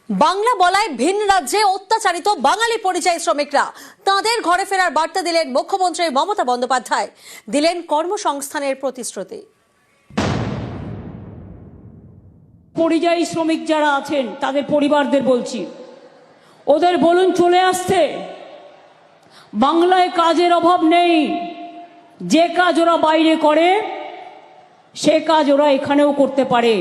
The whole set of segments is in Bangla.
বাংলা বলায় ভিন রাজ্যে অত্যাচারিত বাঙালি পরিযায়ী শ্রমিকরা তাদের ঘরে ফেরার বার্তা দিলেন মুখ্যমন্ত্রী মমতা বন্দ্যোপাধ্যায়, দিলেন কর্মসংস্থানের প্রতিশ্রুতি। পরিযায়ী শ্রমিক যারা আছেন তাদের পরিবারদের বলছি, ওদের বলুন চলে আসতে। বাংলায় কাজের অভাব নেই, যে কাজ ওরা বাইরে করে সে কাজ ওরা এখানেও করতে পারে।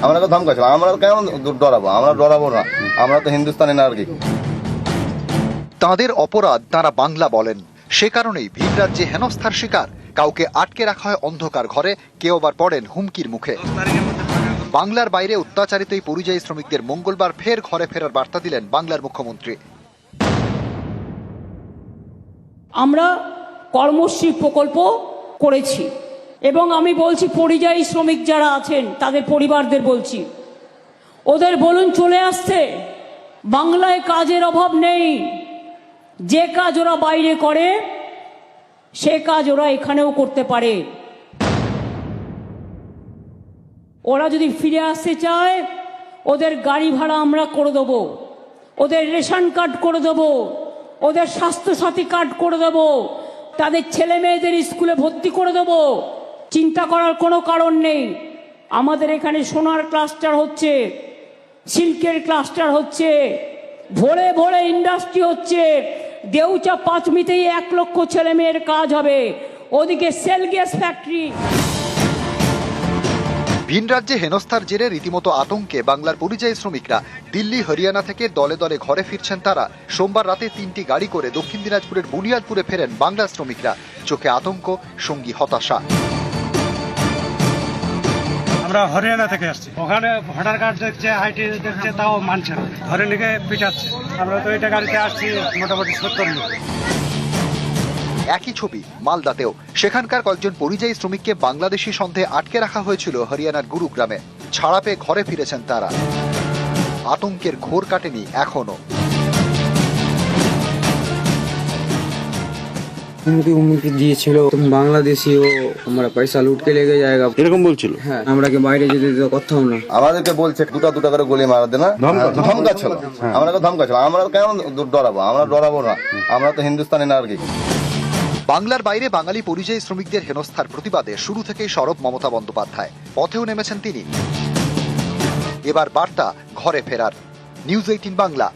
আমরা তো ধমকাছিলাম, আমরা কেন ডরাবো? আমরা ডরাবো না, আমরা তো হিন্দুস্তানি না আর কি। তাঁদের অপরাধ তারা বাংলা বলেন, সে কারণেই ভিন রাজ্যে হেনস্থার শিকার। কাউকে আটকে রাখা হয় অন্ধকার ঘরে, কেউ আবার পড়েন হুমকির মুখে। বাংলার বাইরে অত্যাচারিত এই পরিযায়ী শ্রমিকদের মঙ্গলবার ফের ঘরে ফেরার বার্তা দিলেন বাংলার মুখ্যমন্ত্রী। আমরা কর্মশ্রী প্রকল্প করেছি এবং আমি বলছি পরিযায়ী শ্রমিক যারা আছেন তাদের পরিবারদের বলছি, ওদের বলুন চলে আসতে। বাংলায় কাজের অভাব নেই, যে কাজ ওরা বাইরে করে সে কাজ ওরা এখানেও করতে পারে। ওরা যদি ফিরে আসতে চায় ওদের গাড়ি ভাড়া আমরা করে দেবো, ওদের রেশন কার্ড করে দেবো, ওদের স্বাস্থ্যসাথী কার্ড করে দেবো, তাদের ছেলে মেয়েদের স্কুলে ভর্তি করে দেবো। চিন্তা করার কোনো কারণ নেই। আমাদের এখানে সোনার ক্লাস্টার হচ্ছে, সিল্কের ক্লাস্টার হচ্ছে, ভোরে ভোরে ইন্ডাস্ট্রি হচ্ছে। দেউচা পাঁচমিতেই 1 লক্ষ ছেলে মেয়ের কাজ হবে, ওদিকে সেল গ্যাস ফ্যাক্টরি। ভিন রাজ্যে হেনস্থার জেরে রীতিমতো আতঙ্কে বাংলার পরিযায়ী শ্রমিকরা দিল্লি হরিয়ানা থেকে দলে দলে ঘরে ফিরছেন তারা। সোমবার রাতে 3টি গাড়ি করে দক্ষিণ দিনাজপুরের বুনিয়াদপুরে ফেরেন বাংলার শ্রমিকরা। চোখে আতঙ্ক, সঙ্গী হতাশা। আমরা হরিয়ানা থেকে আসছি, ওখানে ভোটার কার্ড দেখছে, আইটি দেখছে, তাও মানছে না, ধরে নিয়ে পিটাচ্ছে। আমরা তো এটা গাড়িতে আসছি মোটামুটি 70 লোক। একই ছবি মালদাতেও। সেখানকার কয়েকজন পরিযায়ী শ্রমিককে বাংলাদেশি সন্দেহে আটকে রাখা হয়েছিল হরিয়ানার গুরুগ্রামে। ছাড়া পেয়ে ঘরে ফিরেছেন তারা। আতঙ্কের ঘোর কাটেনি এখনো। হুমকি দিয়েছিল, তুমি বাংলাদেশি ও, আমরা পয়সা লুট কে লেগে যায়গা, এরকম বলছিল। হ্যাঁ, আমরাকে বাইরে যেতে দিতে কোথাও না। আমাদেরকে বলছে দুটা করে গুলি মারা দেনা, ধমকাচ্ছিল। আমরা তো ধমকাছিলাম, আমরা কেন ডরাবো? আমরা ডরাবো না, আমরা তো হিন্দুস্তানি না আর কি। বাংলার বাইরে বাঙালি পরিযায়ী শ্রমিকদের হেনস্থার প্রতিবাদে শুরু থেকেই সরব মমতা বন্দ্যোপাধ্যায়। পথেও নেমেছেন তিনি। এবার বার্তা ঘরে ফেরার। নিউজ 18 বাংলা।